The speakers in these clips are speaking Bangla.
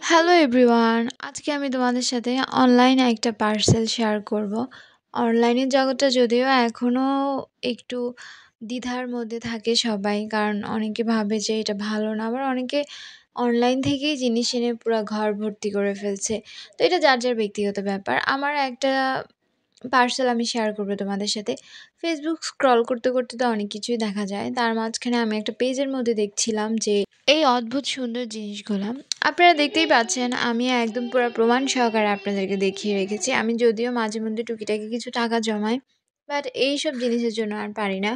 হ্যালো এভরিওয়ান, আজকে আমি তোমাদের সাথে অনলাইনে একটা পার্সেল শেয়ার করব। অনলাইনের জগৎটা যদিও এখনও একটু দ্বিধার মধ্যে থাকে সবাই, কারণ অনেকে ভাবে যে এটা ভালো না, আবার অনেকে অনলাইন থেকেই জিনিস এনে পুরো ঘর ভর্তি করে ফেলছে। তো এটা যার যার ব্যক্তিগত ব্যাপার। আমার একটা পার্সেল আমি শেয়ার করব তোমাদের সাথে। ফেসবুক স্ক্রল করতে করতে তো অনেক কিছুই দেখা যায়, তার মাঝখানে আমি একটা পেজের মধ্যে দেখছিলাম যে এই অদ্ভুত সুন্দর জিনিসগুলো আপনারা দেখতেই পাচ্ছেন। আমি একদম পুরো প্রমাণ সহকারে আপনাদেরকে দেখিয়ে রেখেছি। আমি যদিও মাঝে মধ্যে টুকিটাকি কিছু টাকা জমাই, বাট এইসব জিনিসের জন্য আর পারি না।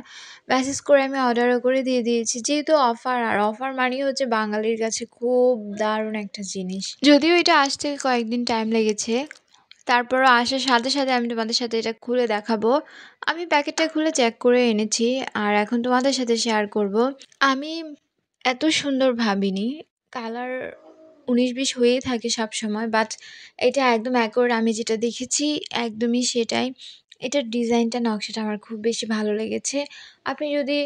মেসেজ করে আমি অর্ডারও করে দিয়ে দিয়েছি, যেহেতু অফার, আর অফার মানেই হচ্ছে বাঙালির কাছে খুব দারুণ একটা জিনিস। যদিও এটা আসতে কয়েকদিন টাইম লেগেছে, তারপরও আসার সাথে সাথে আমি তোমাদের সাথে এটা খুলে দেখাবো। আমি প্যাকেটটা খুলে চেক করে এনেছি, আর এখন তোমাদের সাথে শেয়ার করব। আমি এত সুন্দর ভাবিনি। কালার ১৯-২০ হয়েই থাকে সবসময়, বাট এটা একদম অ্যাকুরেট। আমি যেটা দেখেছি একদমই সেটাই। এটার ডিজাইনটা, নকশাটা আমার খুব বেশি ভালো লেগেছে। আপনি যদি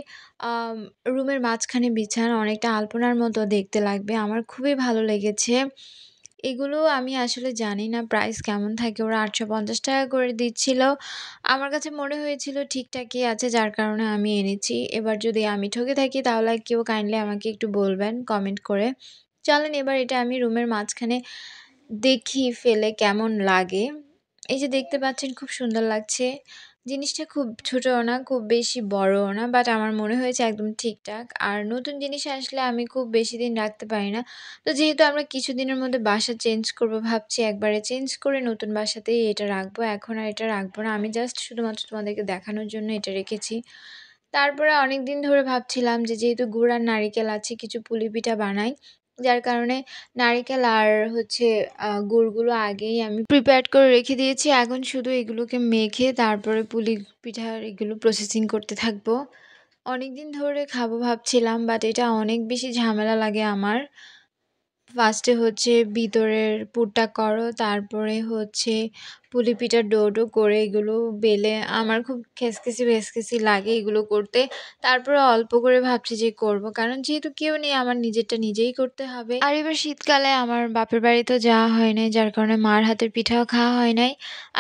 রুমের মাঝখানে বিছান, অনেকটা আলপনার মতো দেখতে লাগবে। আমার খুবই ভালো লেগেছে। এগুলো আমি আসলে জানি না প্রাইস কেমন থাকে। ওরা ৳৮৫০ করে দিচ্ছিল। আমার কাছে মনে হয়েছিল ঠিকঠাকই আছে, যার কারণে আমি এনেছি। এবার যদি আমি ঠকে থাকি তাহলে কেউ কাইন্ডলি আমাকে একটু বলবেন কমেন্ট করে। চলেন এবার এটা আমি রুমের মাঝখানে দেখি ফেলে কেমন লাগে। এই যে দেখতে পাচ্ছেন, খুব সুন্দর লাগছে। জিনিসটা খুব ছোটও না, খুব বেশি বড়ও না, বাট আমার মনে হয়েছে একদম ঠিকঠাক। আর নতুন জিনিস আসলে আমি খুব বেশি দিন রাখতে পারি না। তো যেহেতু আমরা কিছুদিনের মধ্যে বাসা চেঞ্জ করব, ভাবছি একবারে চেঞ্জ করে নতুন বাসাতেই এটা রাখবো। এখন আর এটা রাখবো না। আমি জাস্ট শুধুমাত্র তোমাদেরকে দেখানোর জন্য এটা রেখেছি। তারপরে অনেকদিন ধরে ভাবছিলাম যে যেহেতু গুড় আর নারিকেল আছে, কিছু পুলি পিঠা বানাই। যার কারণে নারিকেল আর হচ্ছে গুড়গুলো আগেই আমি প্রিপেয়ার করে রেখে দিয়েছি। এখন শুধু এগুলোকে মেখে তারপরে পুলি পিঠার এগুলো প্রসেসিং করতে থাকবো। অনেকদিন ধরে খাবো ভাবছিলাম, বাট এটা অনেক বেশি ঝামেলা লাগে আমার। ফার্স্টে হচ্ছে ভিতরের পুরটা করো, তারপরে হচ্ছে পুলি পিঠার ডো করে এগুলো বেলে আমার খুব খেসখেসি লাগে এগুলো করতে। তারপরে অল্প করে ভাবছি যে করব, কারণ যেহেতু কেউ নেই আমার নিজেরটা নিজেই করতে হবে। আর এবার শীতকালে আমার বাপের বাড়ি তো যাওয়া হয় নাই, যার কারণে মার হাতের পিঠাও খাওয়া হয় নাই।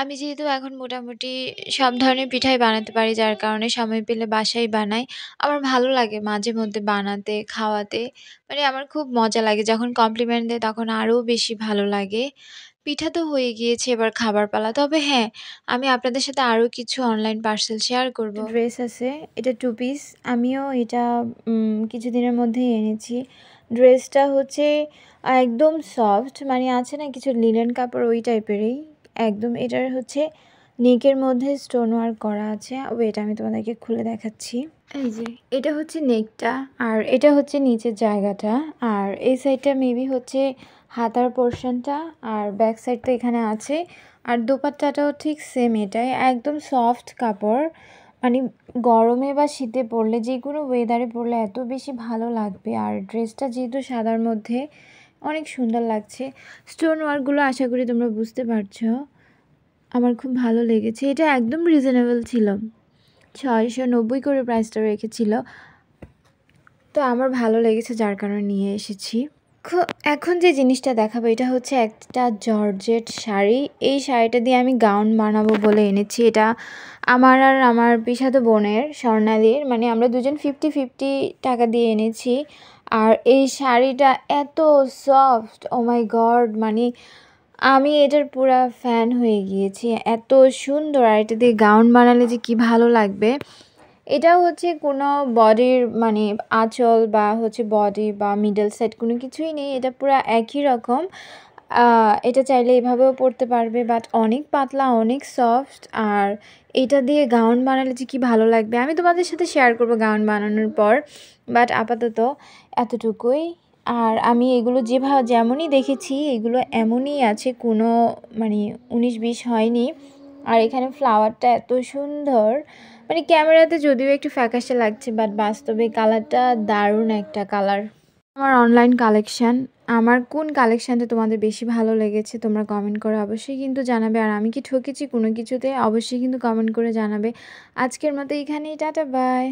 আমি যেহেতু এখন মোটামুটি সব ধরনের পিঠাই বানাতে পারি, যার কারণে সময় পেলে বাসায় বানাই। আমার ভালো লাগে মাঝে মধ্যে বানাতে, খাওয়াতে। মানে আমার খুব মজা লাগে যখন কমপ্লিমেন্ট দেয়, তখন আরও বেশি ভালো লাগে। পিঠা তো হয়ে গিয়েছে, এবার খাবার পালা। তবে হ্যাঁ, আমি আপনাদের সাথে আরও কিছু অনলাইন পার্সেল শেয়ার করব। ড্রেস আছে, এটা 2 পিস। আমিও এটা কিছুদিনের মধ্যেই এনেছি। ড্রেসটা হচ্ছে একদম সফট, মানে আছে না কিছু লিনেন কাপড়, ওই টাইপেরই একদম। এটার হচ্ছে নেকের মধ্যে স্টোন ওয়ার্ক করা আছে। ওয়েট, আমি তোমাদেরকে খুলে দেখাচ্ছি। এই যে এটা হচ্ছে নেকটা, আর এটা হচ্ছে নিচের জায়গাটা, আর এই সাইডটা মেবি হচ্ছে হাতার পোর্শনটা, আর ব্যাক সাইড তো এখানে আছে। আর দোপাট্টাটাও ঠিক সেম, এটাই একদম সফট কাপড়। মানে গরমে বা শীতে পরলে, যে কোনো ওয়েদারে পরলে এত বেশি ভালো লাগবে। আর ড্রেসটা যেহেতু সাদার মধ্যে, অনেক সুন্দর লাগছে। স্টোন ওয়ার্কগুলো আশা করি তোমরা বুঝতে পারছো। আমার খুব ভালো লেগেছে। এটা একদম রিজনেবল ছিল, 690 করে প্রাইসটা রেখেছিল। তো আমার ভালো লেগেছে, যার কারণে নিয়ে এসেছি। এখন যে জিনিসটা দেখাবো, এটা হচ্ছে একটা জর্জেট শাড়ি। এই শাড়িটা দিয়ে আমি গাউন বানাবো বলে এনেছি। এটা আমার আর আমার পিসাতো বোনের, স্বর্ণালীর, মানে আমরা দুজন 50-50 টাকা দিয়ে এনেছি। আর এই শাড়িটা এত সফট, ও মাই গড, মানে আমি এটার পুরা ফ্যান হয়ে গিয়েছি। এত সুন্দর, আর এটা দিয়ে গাউন বানালে যে কি ভালো লাগবে। এটা হচ্ছে কোনো বডির, মানে আঁচল বা হচ্ছে বডি বা মিডল সাইড কোনো কিছুই নেই। এটা পুরো একই রকম। এটা চাইলে এভাবেও পরতে পারবে, বাট অনেক পাতলা, অনেক সফট। আর এটা দিয়ে গাউন বানালে যে কি ভালো লাগবে, আমি তোমাদের সাথে শেয়ার করবো গাউন বানানোর পর। বাট আপাতত এতটুকুই। আর আমি এগুলো যেমনই দেখেছি এগুলো এমনই আছে, কোনো মানে 19-20 হয়নি। আর এখানে ফ্লাওয়ারটা এত সুন্দর, মানে ক্যামেরাতে যদিও একটু ফ্যাকাশে লাগছে, বাট বাস্তবে কালারটা দারুণ একটা কালার। আমার অনলাইন কালেকশান, আমার কোন কালেকশানটা তোমাদের বেশি ভালো লেগেছে তোমরা কমেন্ট করে অবশ্যই কিন্তু জানাবে। আর আমি কি ঠকেছি কোনো কিছুতে, অবশ্যই কিন্তু কমেন্ট করে জানাবে। আজকের মতো এখানেই, টাটা বাই।